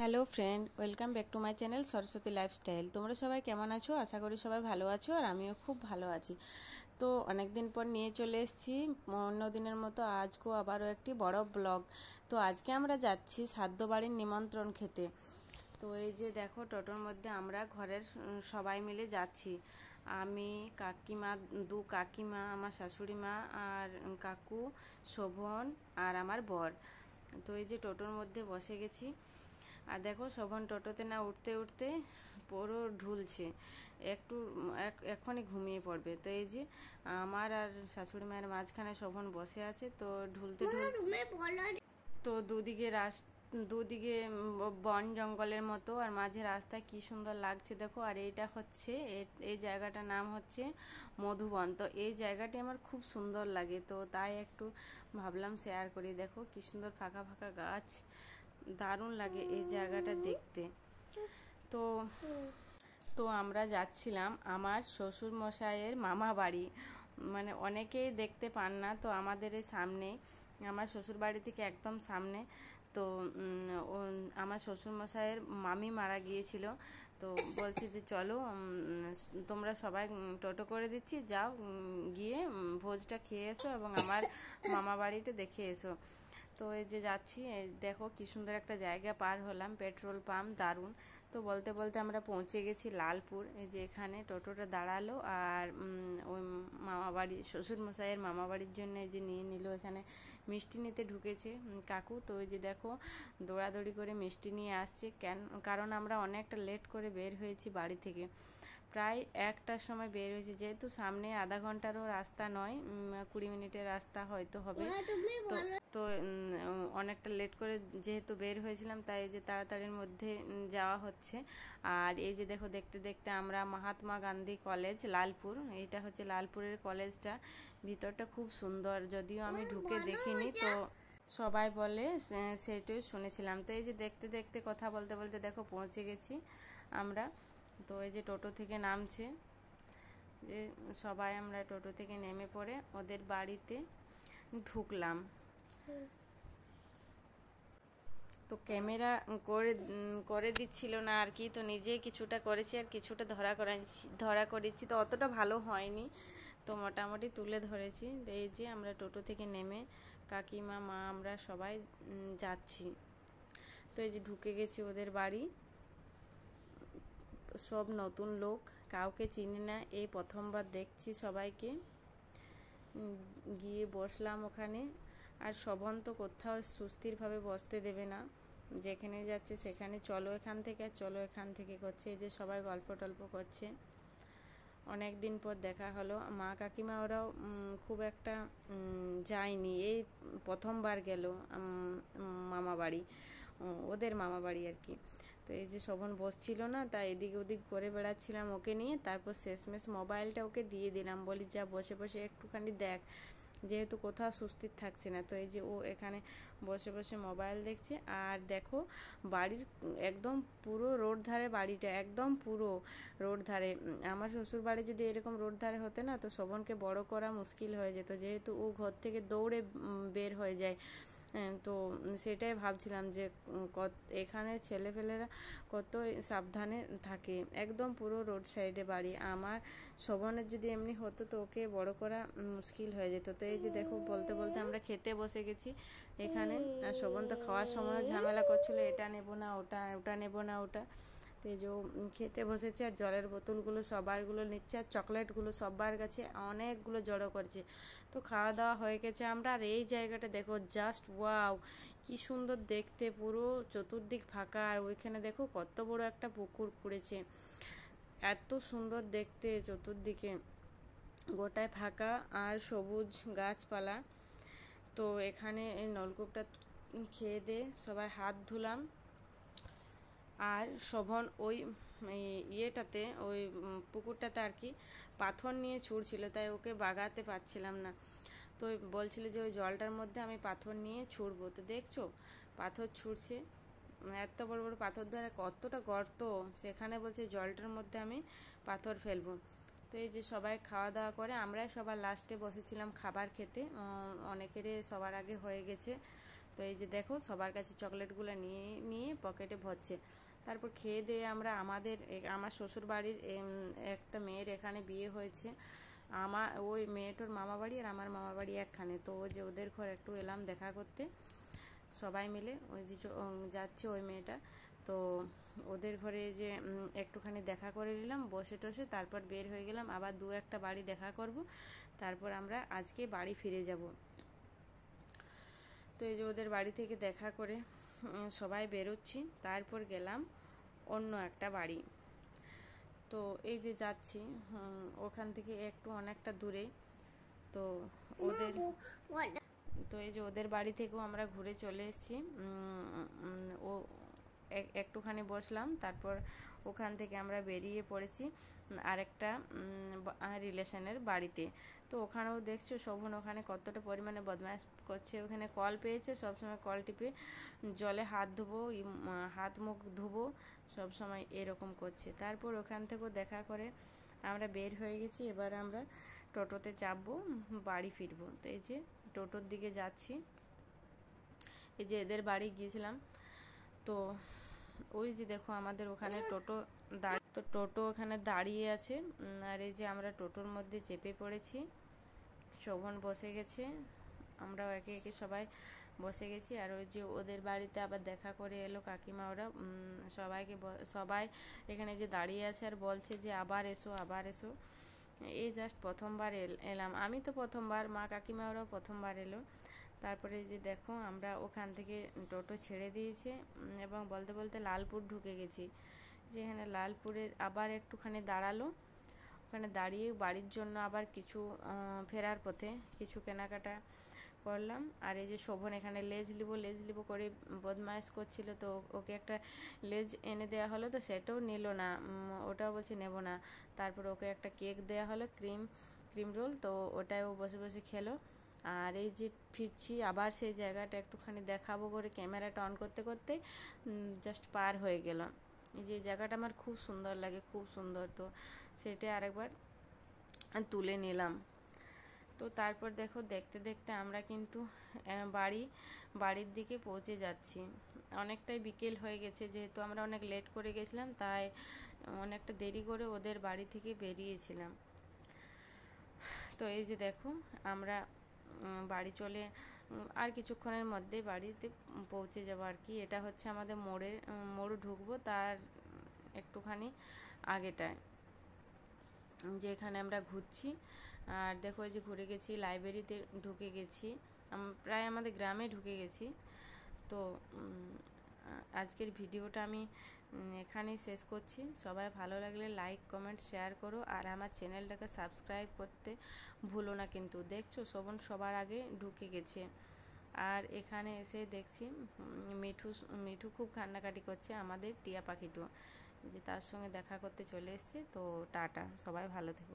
Hello friend, welcome back to my channel Saraswati lifestyle. তোমরা সবাই কেমন আছো? আশা করি সবাই ভালো আছো, আর আমিও খুব ভালো আছি। তো অনেক দিন পর নিয়ে চলে এসেছি অন্য দিনের মতো আজকেও আবারও একটি বড় ব্লগ। তো আজকে আমরা যাচ্ছি শ্রাদ্ধ বাড়ির নিমন্ত্রণ খেতে। তো এই যে দেখো, টোটোর মধ্যে আমরা ঘরের সবাই মিলে যাচ্ছি। আমি, কাকিমা, দু কাকিমা, আমার শাশুড়ি মা আর কাকু, শোভন আর আমার বর। তো এই যে টোটোর মধ্যে বসে গেছি, আর দেখো শোভন টোটোতে না উঠতে উঠতে পুরো ঢুলছে, একটু এখনই ঘুমিয়ে পড়বে। তো এই যে আমার আর শাশুড়ি মায়ের মাঝখানে শোভন বসে আছে, তো ঢুলতে তো দুদিকে বন জঙ্গলের মতো, আর মাঝে রাস্তা কি সুন্দর লাগছে দেখো। আর এইটা হচ্ছে এই জায়গাটার নাম হচ্ছে মধুবন। তো এই জায়গাটি আমার খুব সুন্দর লাগে, তো তাই একটু ভাবলাম শেয়ার করি। দেখো কি সুন্দর ফাঁকা ফাঁকা গাছ, দারুণ লাগে এই জায়গাটা দেখতে। তো তো আমরা যাচ্ছিলাম আমার শ্বশুর মশাইয়ের মামা বাড়ি। মানে অনেকেই দেখতে পান না, তো আমাদের এই সামনে, আমার শ্বশুর বাড়ি থেকে একদম সামনে। তো আমার শ্বশুর মশাইয়ের মামি মারা গিয়েছিল। তো বলছি যে চলো, তোমরা সবাই টোটো করে দিচ্ছি, যাও গিয়ে ভোজটা খেয়ে এসো এবং আমার মামা বাড়িটা দেখে এসো। তো এই যে যাচ্ছি, দেখো কি সুন্দর একটা জায়গা পার হলাম, পেট্রোল পাম্প, দারুণ। তো বলতে বলতে আমরা পৌঁছে গেছি লালপুর। এই যে এখানে টোটোটা দাঁড়ালো, আর ওই মামাবাড়ি, শ্বশুরমশাইয়ের মামাবাড়ির জন্য এই যে নিয়ে নিল, এখানে মিষ্টি নিতে ঢুকেছে কাকু। তো ওই যে দেখো দৌড়াদৌড়ি করে মিষ্টি নিয়ে আসছে, কারণ আমরা অনেকটা লেট করে বের হয়েছি বাড়ি থেকে, প্রায় 1টার সময় বের হয়েছে, যেহেতু সামনে আধা ঘন্টারও রাস্তা নয়, 20 মিনিটের রাস্তা হয়তো হবে। তো তো অনেকটা লেট করে যেহেতু বের হয়েছিলাম, তাই এই যে তাড়াতাড়ির মধ্যে যাওয়া হচ্ছে। আর এই যে দেখো, দেখতে দেখতে আমরা মহাত্মা গান্ধী কলেজ, লালপুর, এইটা হচ্ছে লালপুরের কলেজটা। ভিতরটা খুব সুন্দর, যদিও আমি ঢুকে দেখিনি, তো সবাই বলে সেটাই শুনেছিলাম। তো এই যে দেখতে দেখতে কথা বলতে বলতে দেখো পৌঁছে গেছি আমরা। তো এই যে টোটো থেকে নামছে, যে সবাই আমরা টোটো থেকে নেমে পড়ে ওদের বাড়িতে ঢুকলাম। তো ক্যামেরা করে দিচ্ছিল না আর কি, তো নিজেই কিছুটা করেছি আর কিছুটা ধরা করেছি, তো অতটা ভালো হয়নি, তো মোটামুটি তুলে ধরেছি। এই যে আমরা টোটো থেকে নেমে কাকিমা, মা, আমরা সবাই যাচ্ছি। তো এই যে ঢুকে গেছি ওদের বাড়ি। সব নতুন লোক, কাউকে চিনি না, এই প্রথমবার দেখছি সবাইকে। গিয়ে বসলাম ওখানে। আর শোভন তো কোথাও সুস্থিরভাবে বসতে দেবে না, যেখানে যাচ্ছে সেখানে চলো এখান থেকে, আর চলো এখান থেকে করছে। এই যে সবাই গল্প টল্প করছে, অনেক দিন পর দেখা হলো। মা কাকিমা ওরাও খুব একটা যায়নি, এই প্রথমবার গেল মামা বাড়ি, ওদের মামা বাড়ি আর কি। তো এই যে শোভন বসছিল না, তাই এদিক ওদিক করে বেড়াচ্ছিলাম ওকে নিয়ে। তারপর শেষমেশ মোবাইলটা ওকে দিয়ে দিলাম, বলি যা বসে বসে একটুখানি দেখ, যেহেতু কোথাও সুস্থির থাকছে না। তো এই যে ও এখানে বসে বসে মোবাইল দেখছে। আর দেখো বাড়ির একদম পুরো রোড ধারে বাড়িটা, একদম পুরো রোড ধারে। আমার শ্বশুর বাড়ি যদি এরকম রোড ধারে হতে না, তো শোভনকে বড় করা মুশকিল হয়ে যেত, যেহেতু ও ঘর থেকে দৌড়ে বের হয়ে যায়। তো সেটাই ভাবছিলাম যে এখানে ছেলেপেলেরা কত সাবধানে থাকে, একদম পুরো রোড সাইডে বাড়ি। আমার শোভনের যদি এমনি হতো, তো ওকে বড় করা মুশকিল হয়ে যেত। তো এই যে দেখো, বলতে বলতে আমরা খেতে বসে গেছি এখানে। আর শোভন তো খাওয়ার সময়ও ঝামেলা করছিল, এটা নেবো না ওটা, ওটা নেবো না ওটা। তো এই যে খেতে বসেছে, আর জলের বোতলগুলো সবারগুলো নিচ্ছে, আর চকলেটগুলো সবার কাছে অনেকগুলো জড়ো করছে। তো খাওয়া দাওয়া হয়ে গেছে আমরা। আর এই জায়গাটা দেখো, জাস্ট ওয়াও, কি সুন্দর দেখতে, পুরো চতুর্দিক ফাঁকা। আর ওইখানে দেখো কত বড় একটা পুকুর খুঁড়েছে, এত সুন্দর দেখতে, চতুর্দিকে গোটায় ফাঁকা আর সবুজ গাছপালা। তো এখানে এই নলকূপটা খেয়ে দিয়ে সবাই হাত ধুলাম। আর শোভন ওই ইয়েটাতে, ওই পুকুরটাতে আর কি পাথর নিয়ে ছুঁড়ছিল, তাই ওকে বাগাতে পারছিলাম না। তো বলছিল যে ওই জলটার মধ্যে আমি পাথর নিয়ে ছুঁড়বো। তো দেখছো পাথর ছুঁড়ছে, এত বড় বড় পাথর ধরে, কতটা গর্ত, সেখানে বলছে জলটার মধ্যে আমি পাথর ফেলবো। তো এই যে সবাই খাওয়া দাওয়া করে, আমরাই সবার লাস্টে বসেছিলাম খাবার খেতে, অনেকেরই সবার আগে হয়ে গেছে। তো এই যে দেখো সবার কাছে চকলেটগুলো নিয়ে নিয়ে পকেটে ভরছে। তারপর খেয়ে দিয়ে আমরা আমার শ্বশুর বাড়ির একটা মেয়ের এখানে বিয়ে হয়েছে, ওই মেয়েটার মামা বাড়ি আর আমার মামা বাড়ি একখানে। তো ওই যে ওদের ঘর একটু এলাম দেখা করতে সবাই মিলে। ওই যে যাচ্ছে ওই মেয়েটা, তো ওদের ঘরে যে একটুখানি দেখা করে নিলাম বসে টসে, তারপর বের হয়ে গেলাম। আবার দু একটা বাড়ি দেখা করব, তারপর আমরা আজকে বাড়ি ফিরে যাব। তো এই যে ওদের বাড়ি থেকে দেখা করে সবাই বেরোচ্ছি, তারপর গেলাম অন্য একটা বাড়ি। তো এই যে যাচ্ছি ওখান থেকে একটু অনেকটা দূরে। তো এই যে ওদের বাড়ি থেকেও আমরা ঘুরে চলে এসেছি। ও একটুখানি বসলাম, তারপর ওখান থেকে আমরা বেরিয়ে পড়েছি আরেকটা রিলেশনের বাড়িতে। তো ওখানেও দেখছো শোভন ওখানে কতটা পরিমাণে বদমাইশ করছে। ওখানে কল পেয়েছে, সবসময় কল টিপে জলে হাত মুখ ধুবো সবসময় এরকম করছে। তারপর ওখান থেকেও দেখা করে আমরা বের হয়ে গেছি। এবার আমরা টোটোতে চাপবো, বাড়ি ফিরবো। তো এই যে টোটোর দিকে যাচ্ছি। এই যে এদের বাড়ি গিয়েছিলাম, তো ওই যে দেখো আমাদের ওখানে টোটো ওখানে দাঁড়িয়ে আছে। আর এই যে আমরা টোটোর মধ্যে চেপে পড়েছি, শোভন বসে গেছে, আমরাও একে একে সবাই বসে গেছি। আর ওই যে ওদের বাড়িতে আবার দেখা করে এলো কাকিমা, ওরা সবাই এখানে যে দাঁড়িয়ে আছে আর বলছে যে আবার এসো আবার এসো। এই জাস্ট প্রথমবার এলাম, আমি তো প্রথমবার, মা কাকিমা ওরাও প্রথমবার এলো। তারপরে যে দেখো আমরা ওখান থেকে টোটো ছেড়ে দিয়েছে এবং বলতে বলতে লালপুর ঢুকে গেছি। যেখানে লালপুরের আবার একটুখানি দাঁড়ালো, ওখানে দাঁড়িয়ে বাড়ির জন্য আবার কিছু ফেরার পথে কিছু কেনাকাটা করলাম। আর এই যে শোভন এখানে লেজ লিবো করে বদমাইশ করছিল, তো ওকে একটা লেজ এনে দেওয়া হলো, তো সেটাও নিল না, ওটাও বলছে নেব না। তারপর ওকে একটা কেক দেওয়া হলো, ক্রিম রোল, তো ওটাও বসে বসে খেলো। আর এই যে ফিরছি আবার সেই জায়গাটা একটুখানি দেখাবো করে ক্যামেরাটা অন করতে করতে জাস্ট পার হয়ে গেল। এই যে জায়গাটা আমার খুব সুন্দর লাগে, খুব সুন্দর, তো সেটা আরেকবার তুলে নিলাম। তো তারপর দেখো দেখতে দেখতে আমরা কিন্তু বাড়ির দিকে পৌঁছে যাচ্ছি। অনেকটাই বিকেল হয়ে গেছে, যেহেতু আমরা অনেক লেট করে গেছিলাম, তাই অনেকটা দেরি করে ওদের বাড়ি থেকে বেরিয়েছিলাম। তো এই যে দেখো আমরা বাড়ি চলে আর কিছুক্ষণের মধ্যে বাড়িতে পৌঁছে যাবো আর কি। এটা হচ্ছে আমাদের মোড় ঢুকবো তার একটুখানি আগেটায়, যেখানে আমরা ঘুরছি। আর দেখো এই যে ঘুরে গেছি, লাইব্রেরিতে ঢুকে গেছি, প্রায় আমাদের গ্রামে ঢুকে গেছি। তো আজকের ভিডিওটা আমি এখানেই শেষ করছি। সবাই ভালো লাগলে লাইক কমেন্ট শেয়ার করো, আর আমার চ্যানেলটাকে সাবস্ক্রাইব করতে ভুলো না কিন্তু। দেখছো শোভন সবার আগে ঢুকে গেছে। আর এখানে এসে দেখছি মিঠু খুব কান্নাকাটি করছে, আমাদের টিয়া পাখিটু, যে তার সঙ্গে দেখা করতে চলে এসছে। তো টাটা, সবাই ভালো থেকো।